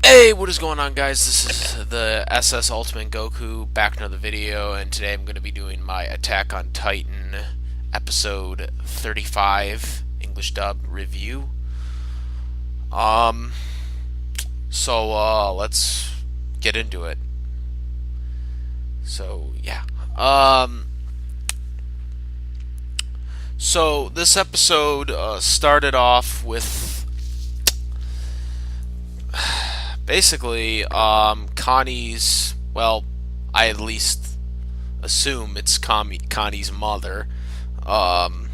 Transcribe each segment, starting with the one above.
Hey, what is going on, guys? This is the SS Ultimate Goku back in another video, and today I'm going to be doing my Attack on Titan episode 35 English dub review. Um, let's get into it. So yeah. Um, so this episode started off with basically Connie's. Well, I at least assume it's Connie's mother, um,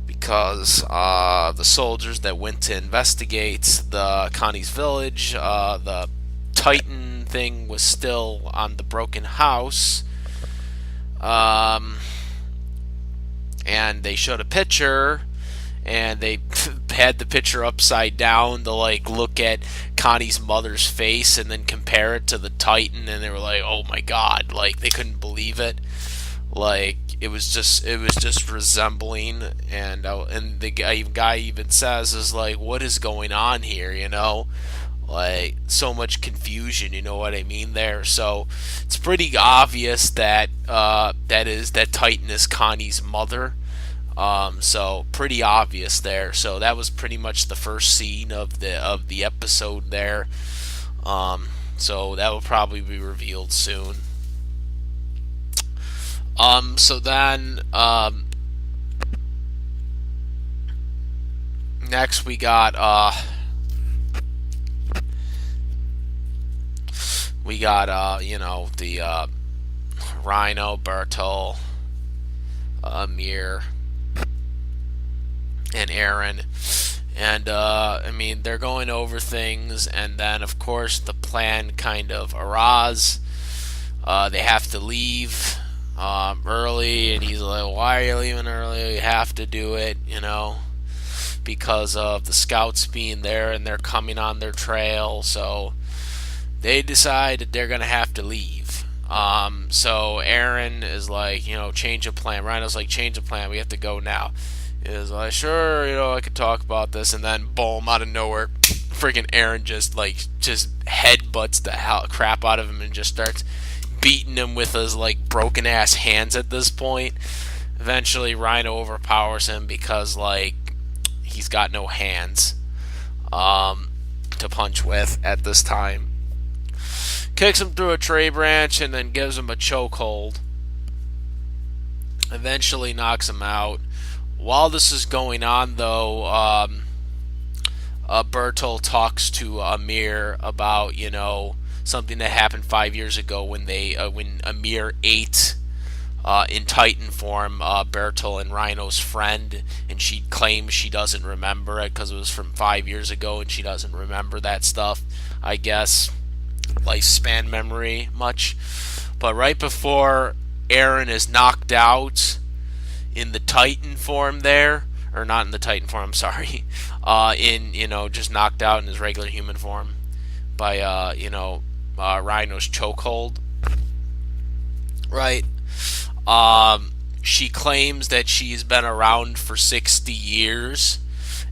because the soldiers that went to investigate the Connie's village, the Titan thing was still on the broken house, um, and they showed a picture. And they had the picture upside down to like look at Connie's mother's face and then compare it to the Titan, and they were like, "Oh my god!" Like they couldn't believe it. Like it was just resembling, and the guy even says is like, "What is going on here?" Like so much confusion. You know what I mean there. So it's pretty obvious that that Titan is Connie's mother. So pretty obvious there. So that was pretty much the first scene of the episode there. So that will probably be revealed soon. So then next we got the Reiner, Bertolt, Ymir, and Aaron. And I mean, they're going over things, and then of course the plan kind of arises. They have to leave early, and he's like, "Why are you leaving early? You have to do it, because of the scouts being there and they're coming on their trail." So they decide that they're gonna have to leave. So Aaron is like, change of plan. Rhino's like, change of plan. We have to go now. Is like, sure, I could talk about this, and then boom, out of nowhere, freaking Aaron just headbutts the crap out of him and just starts beating him with his like broken ass hands at this point. Eventually, Rhino overpowers him because like he's got no hands to punch with at this time. Kicks him through a tree branch and then gives him a chokehold. Eventually knocks him out. While this is going on, though, Bertolt talks to Ymir about something that happened 5 years ago when when Ymir ate in Titan form Bertolt and Rhino's friend, and she claims she doesn't remember it because it was from 5 years ago, and she doesn't remember that stuff. I guess lifespan memory much, but right before Aaron is knocked out in the Titan form there, or not in the Titan form, I'm sorry, just knocked out in his regular human form by Rhino's chokehold, right? She claims that she's been around for 60 years,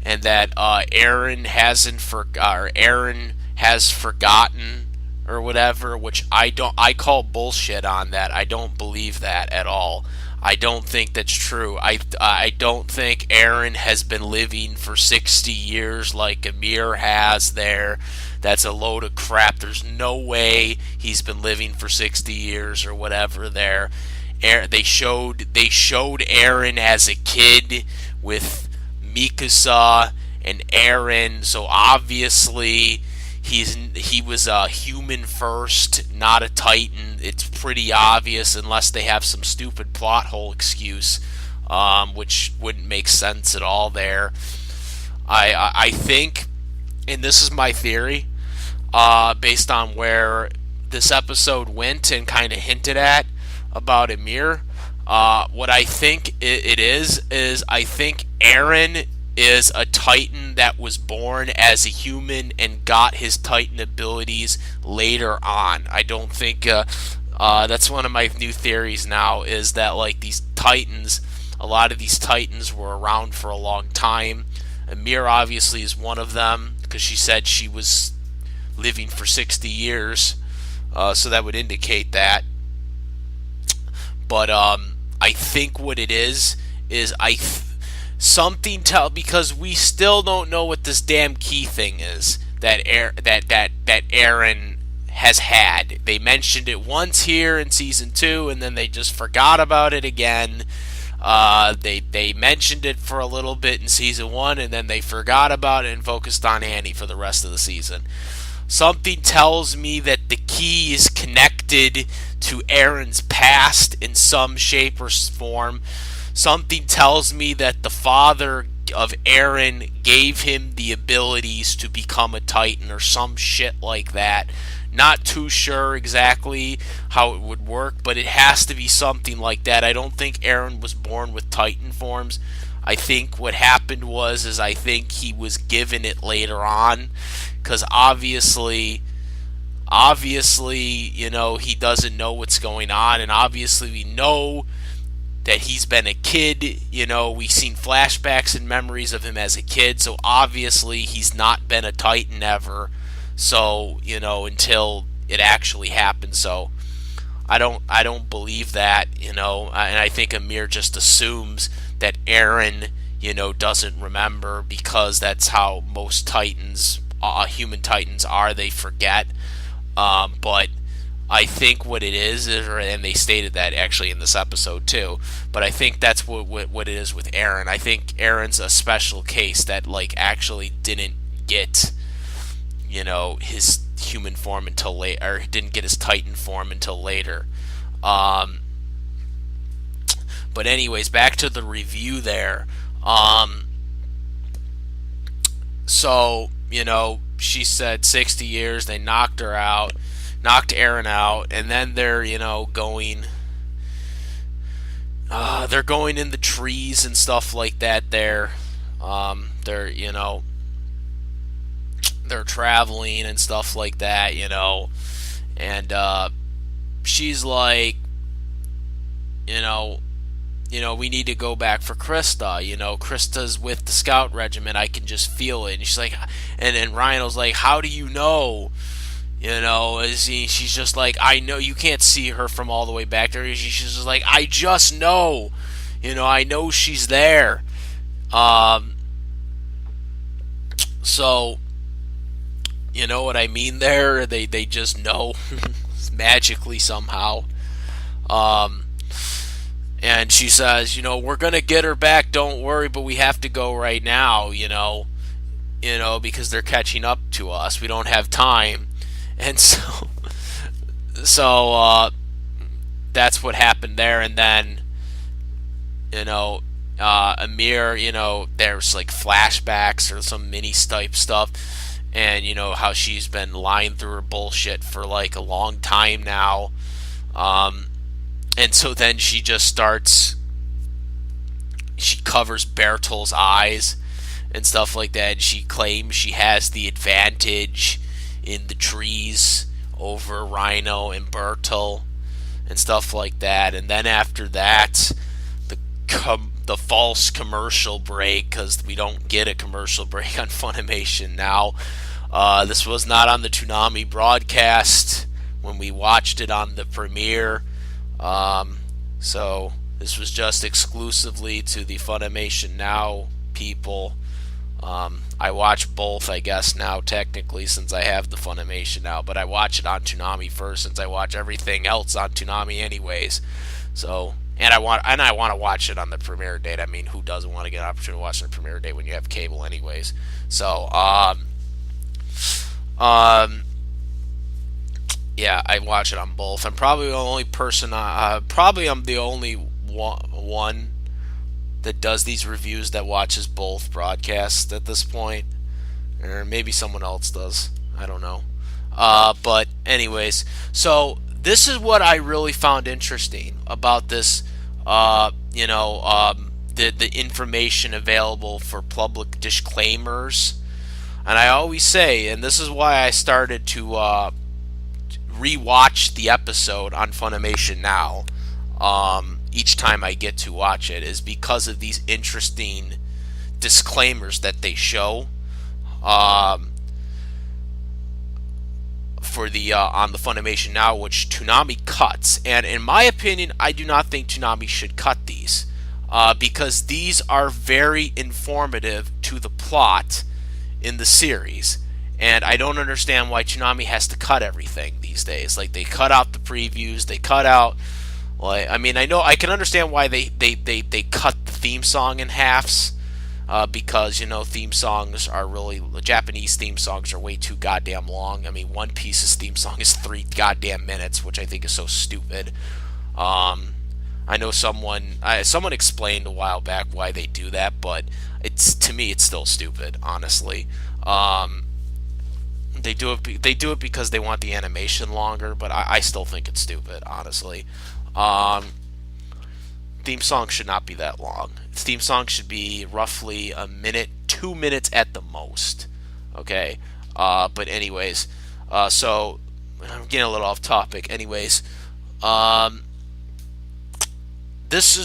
and that Aaron has forgotten or whatever, which I call bullshit on that. I don't believe that at all. I don't think that's true. I don't think Aaron has been living for 60 years like Ymir has there. That's a load of crap. There's no way he's been living for 60 years or whatever there. They showed Aaron as a kid with Mikasa and Aaron, so obviously he was a human first, not a Titan. It's pretty obvious, unless they have some stupid plot hole excuse, which wouldn't make sense at all there. I think, and this is my theory, based on where this episode went and kind of hinted at about Ymir. What I think it is I think Aaron is a Titan that was born as a human and got his Titan abilities later on. I don't think that's one of my new theories now, is that like these Titans, a lot of these Titans were around for a long time. Ymir obviously is one of them, because she said she was living for 60 years. So that would indicate that. But I think what it is something tell, because we still don't know what this damn key thing is that Eren has had. They mentioned it once here in season 2, and then they just forgot about it again. They mentioned it for a little bit in season 1, and then they forgot about it and focused on Annie for the rest of the season. Something tells me that the key is connected to Eren's past in some shape or form. Something tells me that the father of Eren gave him the abilities to become a Titan or some shit like that. Not too sure exactly how it would work, but it has to be something like that. I don't think Eren was born with Titan forms. I think what happened was I think he was given it later on, because obviously, you know, he doesn't know what's going on, and obviously we know that he's been a kid. You know, we've seen flashbacks and memories of him as a kid, so obviously he's not been a Titan ever. So, you know, until it actually happened. So I don't believe that, you know, and I think Ymir just assumes that Eren, you know, doesn't remember, because that's how most Titans, human Titans are. They forget. But I think what it is, and they stated that actually in this episode too, but I think that's what it is with Eren. I think Eren's a special case that, like, actually didn't get, you know, his human form until late, or didn't get his Titan form until later. But anyways, back to the review there. So, you know, she said 60 years, they knocked Eren out, and then they're, you know, going, they're going in the trees and stuff like that there. They're, you know, they're traveling and stuff like that, you know, and she's like, you know, we need to go back for Krista. You know, Krista's with the scout regiment. I can just feel it. And she's like, and Rhino's like, how do you know? You know, she's just like, I know. You can't see her from all the way back there. She's just like, I just know. You know, I know she's there. So, you know what I mean there? They just know magically somehow. And she says, you know, we're going to get her back, don't worry, but we have to go right now, you know, because they're catching up to us. We don't have time. And so that's what happened there. And then, you know, Ymir, you know, there's like flashbacks or some mini type stuff, and you know how she's been lying through her bullshit for like a long time now. And so then she just starts, she covers Bertolt's eyes and stuff like that. And she claims she has the advantage in the trees over Reiner and Bertolt and stuff like that. And then after that, the false commercial break, because we don't get a commercial break on Funimation now. This was not on the Toonami broadcast when we watched it on the premiere. So this was just exclusively to the FunimationNow people. I watch both, I guess, now technically, since I have the FunimationNow, but I watch it on Toonami first, since I watch everything else on Toonami anyways. So, and I want to watch it on the premiere date. I mean, who doesn't want to get an opportunity to watch it on the premiere date when you have cable anyways? So, yeah, I watch it on both. I'm probably the only person. Probably I'm the only one that does these reviews that watches both broadcasts at this point, or maybe someone else does. I don't know. But anyways, so this is what I really found interesting about this. You know, the information available for public disclaimers, and I always say, and this is why I started to rewatch the episode on FunimationNow each time I get to watch it, is because of these interesting disclaimers that they show. for the on the Funimation Now, which Toonami cuts. And in my opinion, I do not think Toonami should cut these because these are very informative to the plot in the series. And I don't understand why Toonami has to cut everything these days. Like, they cut out the previews, they cut out, like, I mean, I know I can understand why they cut the theme song in halves, because, you know, theme songs are really, Japanese theme songs are way too goddamn long. I mean, One Piece's theme song is 3 goddamn minutes, which I think is so stupid. I know someone explained a while back why they do that, but to me it's still stupid, honestly. They do it because they want the animation longer, but I still think it's stupid, honestly. Theme song should not be that long. Theme song should be roughly a minute, 2 minutes at the most. Okay, but anyways, so I'm getting a little off topic. Anyways,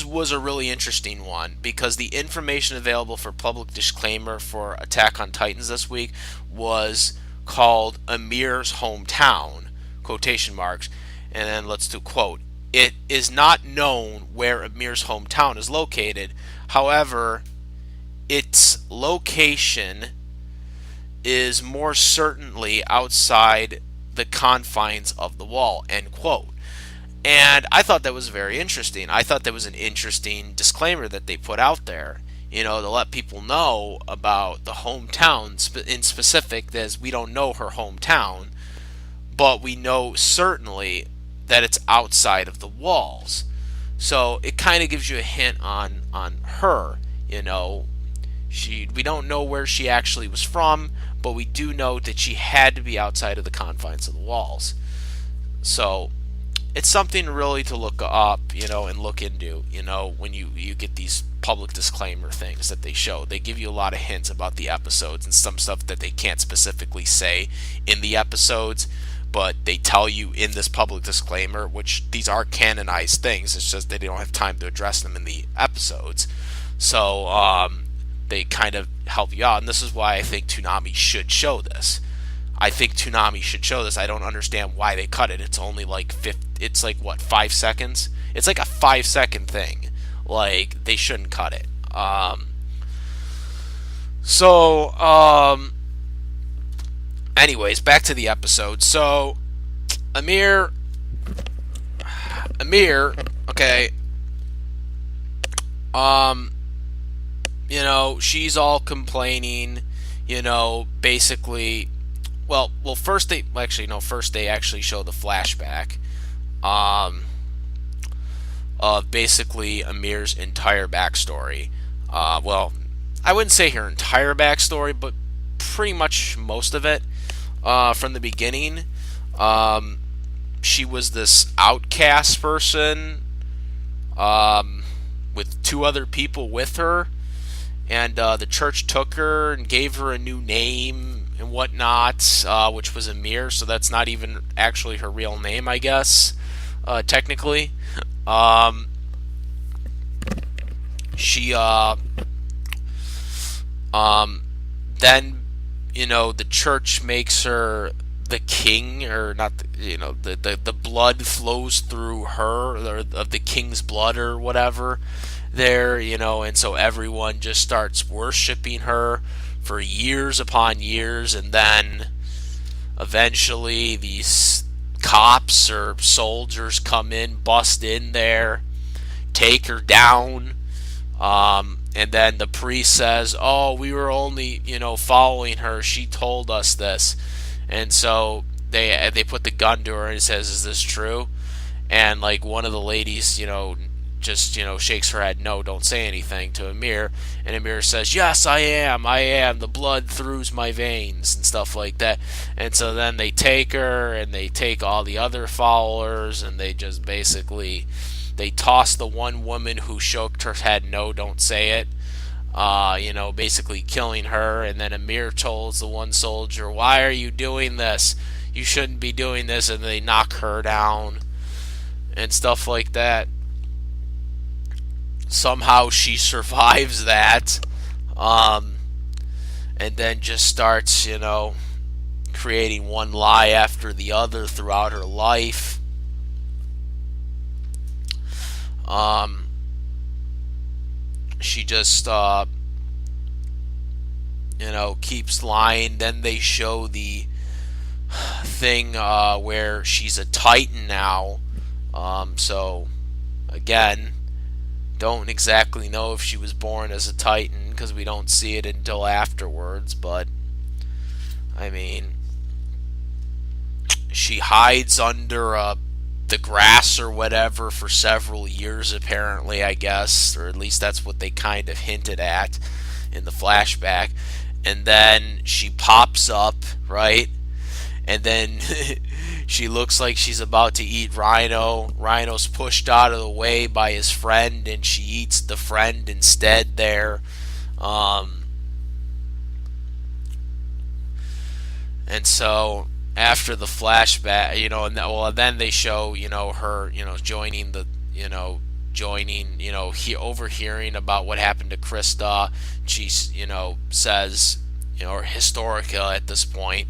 was a really interesting one because the information available for public disclaimer for Attack on Titans this week was called Ymir's hometown, quotation marks, and then let's do quote. It is not known where Ymir's hometown is located. However, its location is more certainly outside the confines of the wall, end quote. And I thought that was very interesting. I thought that was an interesting disclaimer that they put out there, you know, to let people know about the hometown in specific, as we don't know her hometown, but we know certainly that it's outside of the walls. So it kind of gives you a hint on her, you know. We don't know where she actually was from, but we do know that she had to be outside of the confines of the walls. So it's something really to look up, you know, and look into, you know, when you get these public disclaimer things that they show. They give you a lot of hints about the episodes and some stuff that they can't specifically say in the episodes, but they tell you in this public disclaimer, which these are canonized things. It's just they don't have time to address them in the episodes. So they kind of help you out, and this is why I think Toonami should show this. I think Toonami should show this. I don't understand why they cut it. It's only like it's like what, 5 seconds? It's like a 5-second thing. Like, they shouldn't cut it. Anyways, back to the episode. So Ymir, okay. You know, she's all complaining, you know, basically. Well, first they actually show the flashback of basically Ymir's entire backstory. Well, I wouldn't say her entire backstory, but pretty much most of it from the beginning. She was this outcast person with 2 other people with her, and the church took her and gave her a new name and whatnot, which was Ymir, so that's not even actually her real name, I guess, technically. She, then, you know, the church makes her the king, or not, you know, the blood flows through her, or of the king's blood or whatever there, you know, and so everyone just starts worshiping her for years upon years, and then eventually these cops or soldiers come in, bust in there, take her down, and then the priest says, oh, we were only, you know, following her, she told us this. And so they put the gun to her and says, is this true? And like one of the ladies, you know, just, you know, shakes her head, no, don't say anything, to Ymir, and Ymir says, yes, I am, the blood throughs my veins, and stuff like that. And so then they take her, and they take all the other followers, and they just basically, they toss the one woman who shook her head, no, don't say it, you know, basically killing her. And then Ymir tells the one soldier, why are you doing this? You shouldn't be doing this. And they knock her down and stuff like that. Somehow she survives that, and then just starts, you know, creating one lie after the other throughout her life. She just keeps lying. Then they show the thing where she's a Titan now. So again, don't exactly know if she was born as a Titan because we don't see it until afterwards. But I mean, she hides under the grass or whatever for several years, apparently, I guess, or at least that's what they kind of hinted at in the flashback. And then she pops up, right? And then she looks like she's about to eat Rhino. Rhino's pushed out of the way by his friend, and she eats the friend instead there. And so after the flashback, and then they show, her, joining the, overhearing about what happened to Krista. She, says, or Historica at this point,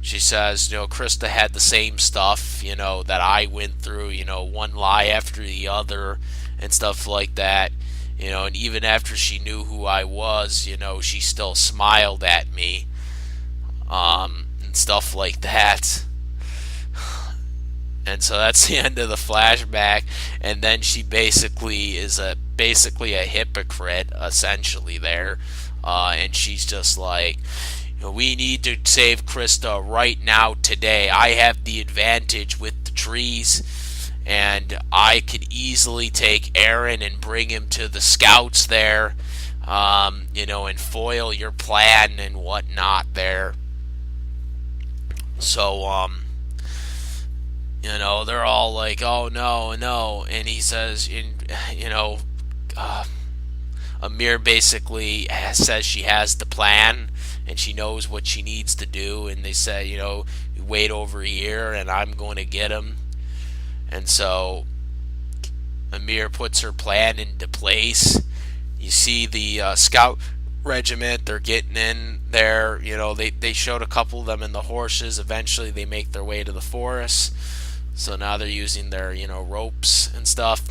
she says, Krista had the same stuff, that I went through, one lie after the other and stuff like that. And even after she knew who I was, she still smiled at me, and stuff like that. And so that's the end of the flashback. And then she basically is basically a hypocrite, essentially, there. And she's just like, we need to save Krista right now, today. I have the advantage with the trees, and I could easily take Eren and bring him to the scouts there, and foil your plan and whatnot there. So, they're all like, oh, no, no. And he says, Ymir basically says she has the plan and she knows what she needs to do. And they say, wait over a year and I'm going to get him. And so Ymir puts her plan into place. You see the scout regiment, they're getting in there. They showed a couple of them in the horses. Eventually they make their way to the forest. So now they're using their, ropes and stuff.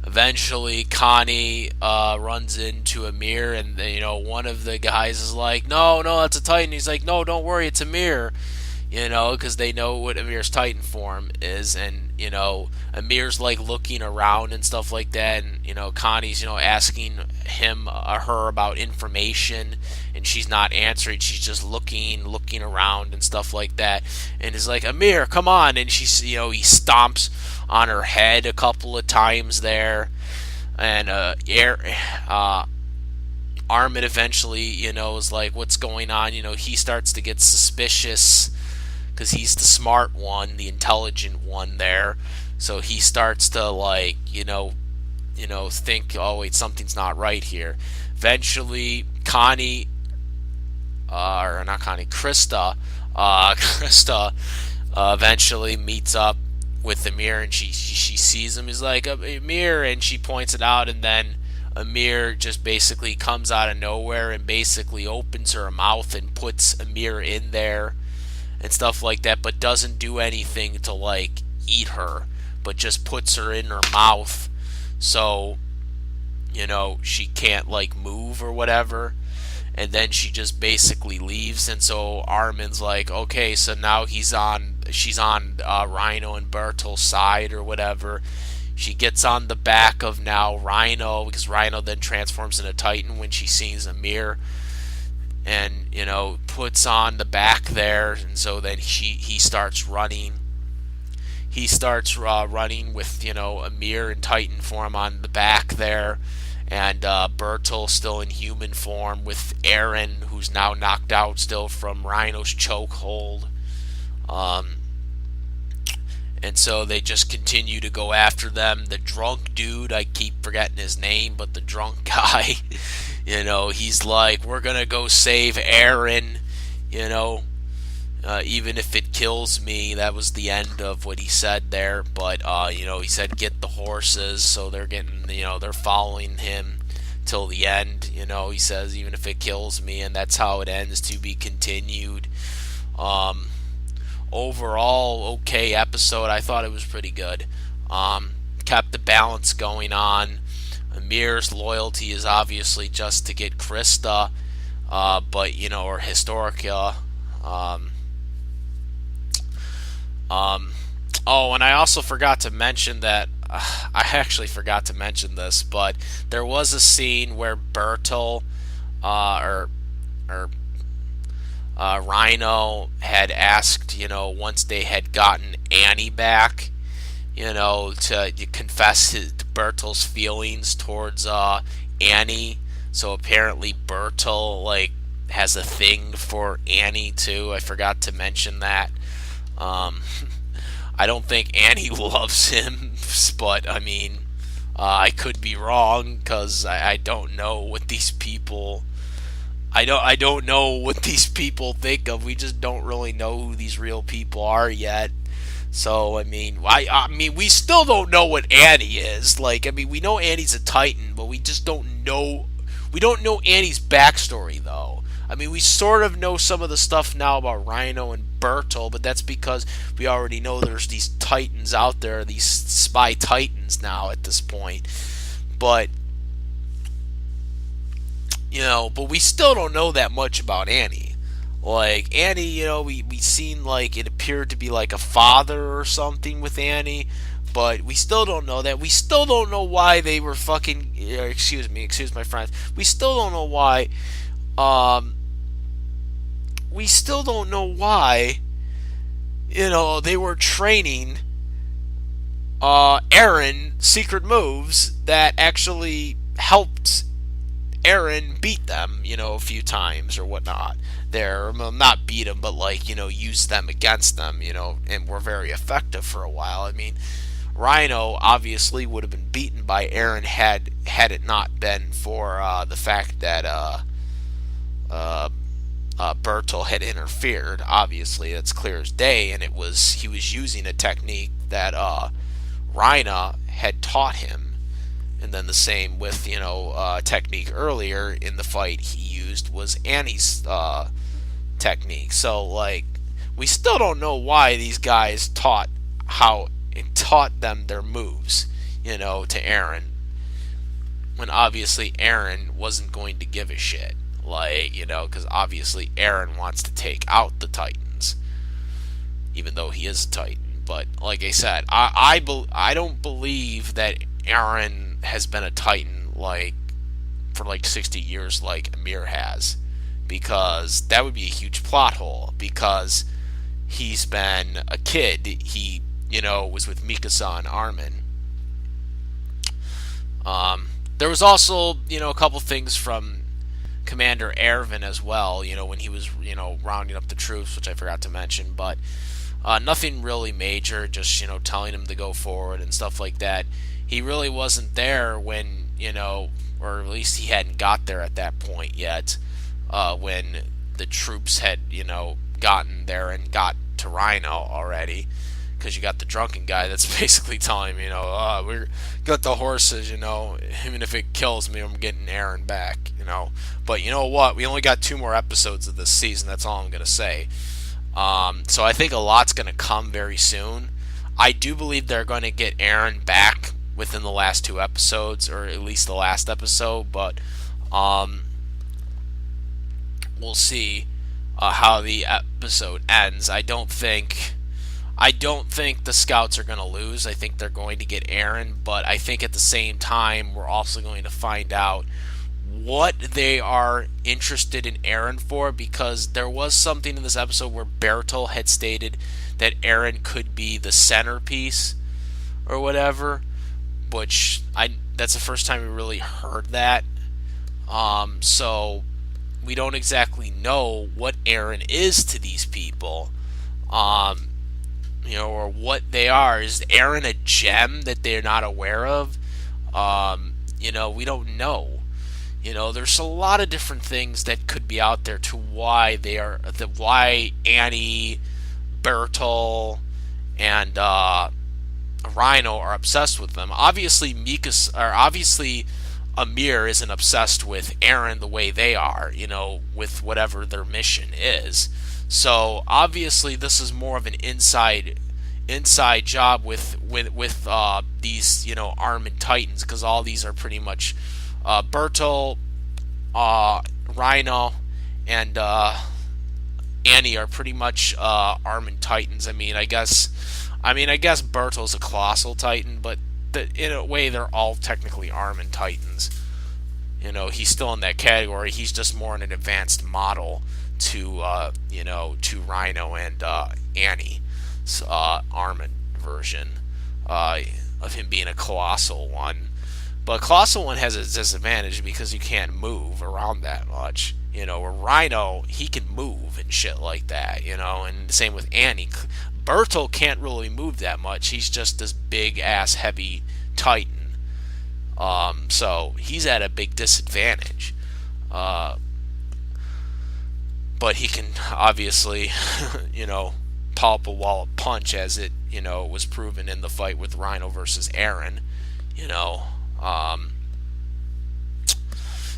Eventually, Connie runs into Ymir, and one of the guys is like, "No, that's a Titan." He's like, "No, don't worry, it's Ymir." Because they know what Ymir's Titan form is, and Ymir's like looking around and stuff like that, and Connie's asking him her about information, and she's not answering. She's just looking around and stuff like that, and is like, "Ymir, come on!" And she's he stomps on her head a couple of times there, and Armin eventually is like, "What's going on?" He starts to get suspicious because he's the smart one, the intelligent one there. So he starts to like, think, oh wait, something's not right here. Eventually, Connie, or not Connie, Krista, eventually meets up with Ymir, and she sees him. He's like, Ymir, and she points it out, and then Ymir just basically comes out of nowhere and basically opens her mouth and puts Ymir in there and stuff like that, but doesn't do anything to like eat her, but just puts her in her mouth so she can't like move or whatever. And then she just basically leaves. And so Armin's like, okay, so now she's on Reiner and Bertolt's side or whatever. She gets on the back of now Rhino, because Rhino then transforms into Titan when she sees Ymir, and puts on the back there. And so then he starts running. He starts running with Ymir in Titan form on the back there, and Bertolt still in human form with Eren, who's now knocked out still from Rhino's chokehold. And so they just continue to go after them. The drunk dude, I keep forgetting his name, but the drunk guy, he's like, we're going to go save Eren, even if it kills me. That was the end of what he said there. But, he said, get the horses. So they're getting, they're following him till the end. He says even if it kills me, and that's how it ends. To be continued. Um, Overall, okay episode. I thought it was pretty good. Kept the balance going on. Ymir's loyalty is obviously just to get Krista, but or Historica. Um, um, oh, and I also forgot to mention that I actually forgot to mention this, but there was a scene where Bertolt, or Rhino had asked, once they had gotten Annie back, to confess Bertolt's feelings towards Annie. So apparently Bertolt has a thing for Annie too. I forgot to mention that. Um, I don't think Annie loves him, but I mean, I could be wrong because I don't know what these people. I don't know what these people think of. We just don't really know who these real people are yet. So I mean we still don't know what Annie is. We know Annie's a Titan, but we just don't know. We don't know Annie's backstory though. I mean, we sort of know some of the stuff now about Rhino and Bertolt, but that's because we already know there's these Titans out there, these spy Titans now at this point. But but we still don't know that much about Annie. Annie, we seen it appeared to be like a father or something with Annie, but we still don't know that. We still don't know why they were fucking. Excuse my friends. We still don't know why. We still don't know why. They were training Eren secret moves that actually helped Eren beat them, a few times or whatnot. Not beat them, but use them against them, and were very effective for a while. I mean, Rhino obviously would have been beaten by Eren had it not been for the fact that Bertolt had interfered. Obviously, that's clear as day, and he was using a technique that Rhino had taught him. And then the same with, technique earlier in the fight he used was Annie's technique. So, we still don't know why these guys taught them their moves, to Eren. When obviously Eren wasn't going to give a shit. Because obviously Eren wants to take out the Titans. Even though he is a Titan. But, like I said, I don't believe that Eren has been a Titan for 60 years like Ymir has, because that would be a huge plot hole, because he's been a kid. He was with Mikasa and Armin. There was also a couple things from Commander Erwin as well, when he was rounding up the troops, which I forgot to mention, but nothing really major, just telling him to go forward and stuff like that. He really wasn't there when, or at least he hadn't got there at that point yet, when the troops had, gotten there and got to Rhino already. Because you got the drunken guy that's basically telling him, we got the horses, even if it kills me, I'm getting Eren back, But you know what? We only got 2 more episodes of this season, that's all I'm going to say. So I think a lot's going to come very soon. I do believe they're going to get Eren back within the last 2 episodes, or at least the last episode, but we'll see how the episode ends. I don't think the scouts are going to lose. I think they're going to get Eren, but I think at the same time we're also going to find out what they are interested in Eren for, because there was something in this episode where Bertolt had stated that Eren could be the centerpiece or whatever, which that's the first time we really heard that. So we don't exactly know what Eren is to these people, or what they are. Is Eren a gem that they're not aware of? We don't know. There's a lot of different things that could be out there to why why Annie, Bertolt, and Rhino are obsessed with them. Obviously, Ymir isn't obsessed with Eren the way they are, with whatever their mission is. So obviously, this is more of an inside job with these Armin Titans, because all these are pretty much Bertolt, Rhino, and Annie are pretty much Armin Titans. I guess Bertolt's a colossal Titan, but in a way they're all technically Armin Titans. He's still in that category. He's just more in an advanced model to Rhino and Annie's Armin version of him being a colossal one. But colossal one has a disadvantage because you can't move around that much. Where Rhino, he can move and shit like that. And the same with Annie. Bertolt can't really move that much. He's just this big ass heavy Titan. So he's at a big disadvantage. But he can obviously, pop a wall of punch, as it, was proven in the fight with Rhino versus Eren.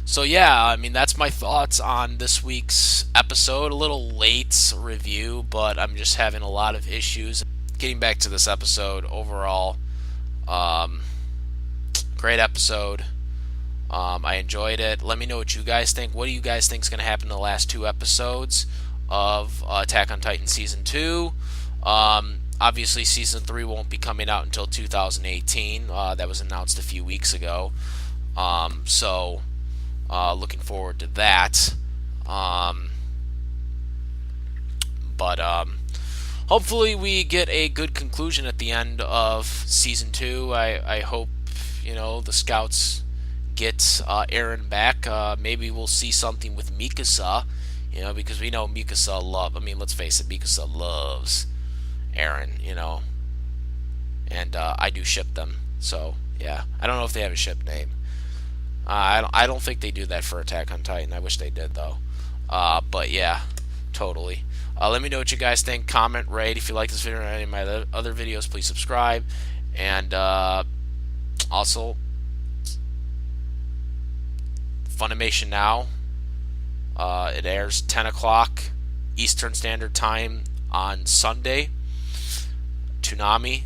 So yeah, that's my thoughts on this week's episode. A little late review, but I'm just having a lot of issues getting back to this episode overall. Great episode. I enjoyed it. Let me know what you guys think. What do you guys think is going to happen in the last 2 episodes of Attack on Titan Season 2? Obviously, Season 3 won't be coming out until 2018. That was announced a few weeks ago. So, looking forward to that. But hopefully we get a good conclusion at the end of Season 2. I hope, the scouts get Eren back. Maybe we'll see something with Mikasa, because we know Mikasa let's face it, Mikasa loves Eren, and I do ship them. So yeah, I don't know if they have a ship name. I don't think they do that for Attack on Titan. I wish they did though. But yeah, totally. Let me know what you guys think. Comment, rate. If you like this video or any of my other videos, please subscribe. And also, FunimationNow. It airs 10 o'clock Eastern Standard Time on Sunday. Toonami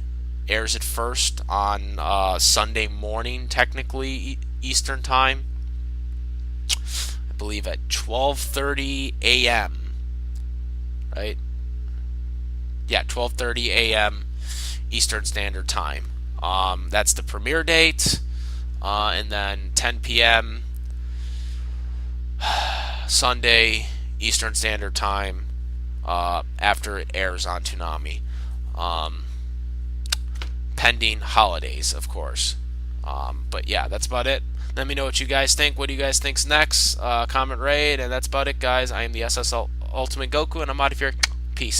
airs it first on Sunday morning, technically Eastern Time. I believe at 12:30 a.m. Right? Yeah, 12:30 a.m. Eastern Standard Time. That's the premiere date. And then 10 p.m. Sunday Eastern Standard Time after it airs on Toonami. Pending holidays, of course. But yeah, that's about it. Let me know what you guys think. What do you guys think's next? Comment, rate, and that's about it, guys. I am the SSL Ultimate Goku, and I'm out of here. Peace.